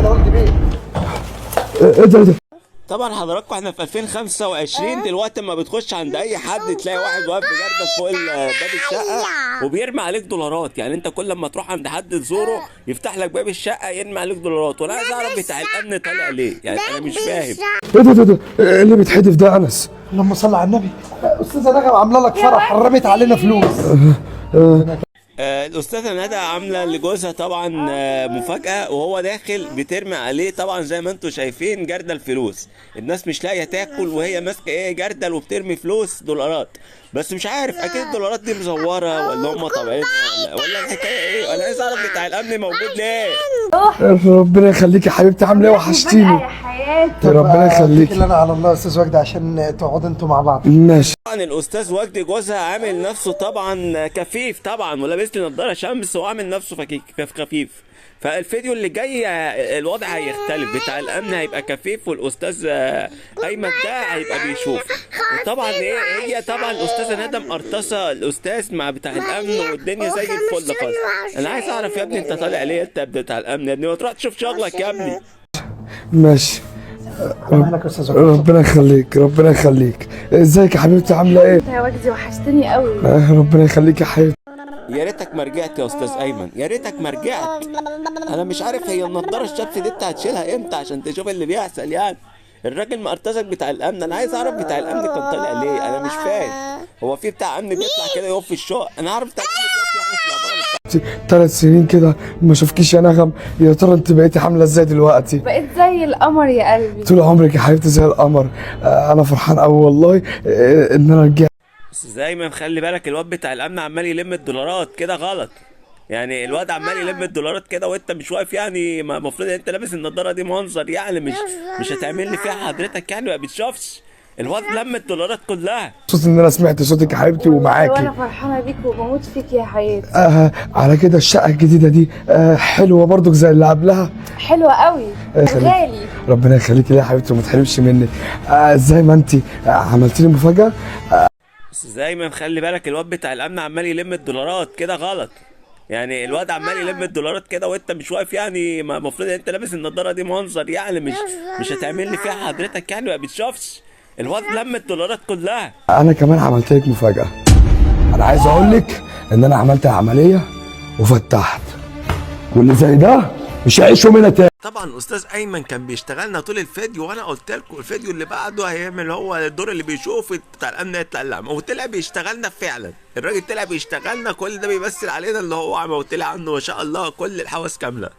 انا قلت بيه. ايه ده؟ طبعا حضراتكم احنا في 2025 دلوقتي اما بتخش عند اي حد تلاقي واحد واقف بجردل فوق باب الشقه وبيرمي عليك دولارات. يعني انت كل ما تروح عند حد تزوره يفتح لك باب الشقه يرمي عليك دولارات. وانا عايز اعرف بتاع الامن طالع ليه؟ يعني انا مش فاهم. ايه ده؟ إيه اللي بيتحدف ده يا انس؟ اللهم صل على النبي. استاذه نغم عامله لك فرح، حرمت علينا فلوس. الاستاذه ندى عامله لجوزها طبعا مفاجاه، وهو داخل بترمي عليه طبعا زي ما انتم شايفين جردل فلوس. الناس مش لاقيه تاكل وهي ماسكه ايه جردل وبترمي فلوس دولارات. بس مش عارف اكيد الدولارات دي مزوره ولا هم طابعينها ولا الحكايه ايه. انا عايز اعرف بتاع الامن موجود ليه. ربنا يخليك يا حبيبتي، عامله ايه؟ وحشتيني يا حياتي. ربنا يخليك. اللي انا على الله يا استاذ وجدي عشان تقعدوا انتوا مع بعض. ماشي. طبعا الاستاذ وجدي جوزها عامل نفسه طبعا كفيف طبعا ولابس لي نضاره شمس وعامل نفسه خفيف. فالفيديو اللي جاي الوضع هيختلف، بتاع الامن هيبقى كفيف والاستاذ ايمن ده هيبقى بيشوف. وطبعا ايه هي طبعا الاستاذه ندى مقرطصه الاستاذ مع بتاع الامن والدنيا زي الفل خالص. انا عايز اعرف يا ابني انت طالع ليه انت بتاع الامن يا ابني؟ ما تروح تشوف شغلك يا ابني. ماشي. مالك يا استاذ وجدي؟ ربنا يخليك ربنا يخليك. ازيك يا حبيبتي، عامله ايه؟ انت يا وجدي وحشتني قوي. ربنا يخليك يا حبيبتي. يا ريتك ما رجعت يا استاذ ايمن، يا ريتك ما رجعت. انا مش عارف هي النضاره الشمس دي انت هتشيلها امتى عشان تشوف اللي بيحصل. يعني الراجل مقرطزك بتاع الامن. انا عايز اعرف بتاع الامن كان طالع ليه. انا مش فاهم. هو في بتاع امن بيطلع كده يقف في الشقق؟ انا عارف بتاع الامن بيقف في العماره. 3 سنين كده ما شوفكيش يا نغم. يا ترى انت بقيتي عامله ازاي دلوقتي؟ بقيت زي القمر يا قلبي. طول عمرك يا حبيبتي زي القمر. انا فرحان قوي والله ان انا رجعت. بس زي ما مخلي بالك الواد بتاع الامن عمال يلم الدولارات كده غلط. يعني الواد عمال يلم الدولارات كده وانت مش واقف. يعني المفروض ان انت لابس النضاره دي منظر. يعني مش هتعمل لي فيها حضرتك يعني ما بتشوفش. الواد لم الدولارات كلها. مبسوط ان انا سمعت صوتك يا حبيبتي وانا ومعاكي. فرحانه بيك وبموت فيك يا حياتي. على كده الشقه الجديده دي حلوه برضك زي اللي قبلها. حلوه قوي. غالي. ربنا يخليكي يا حبيبتي وما تحرمش مني. زي ما انت عملتي لي مفاجاه. بس زي ما مخلي بالك الواد بتاع الامن عمال يلم الدولارات كده غلط. يعني الواد عمال يلم الدولارات كده وانت مش واقف. يعني المفروض ان انت لابس النضاره دي منظر. يعني مش هتعمل لي فيها حضرتك يعني ما بتشوفش. الواد لم الدولارات كلها. انا كمان عملت لك مفاجاه. انا عايز اقول لك ان انا عملت عمليه وفتحت، واللي زي ده مش هيعيشوا منها تاني. طبعا استاذ ايمن كان بيشتغلنا طول الفيديو، وانا قلت لكم الفيديو اللي بعده هيعمل هو الدور اللي بيشوف بتاع الامن يطلع الاعمى. وطلع بيشتغلنا فعلا. الراجل طلع بيشتغلنا. كل ده بيمثل علينا اللي هو اعمى، وطلع عنه ما شاء الله كل الحواس كامله.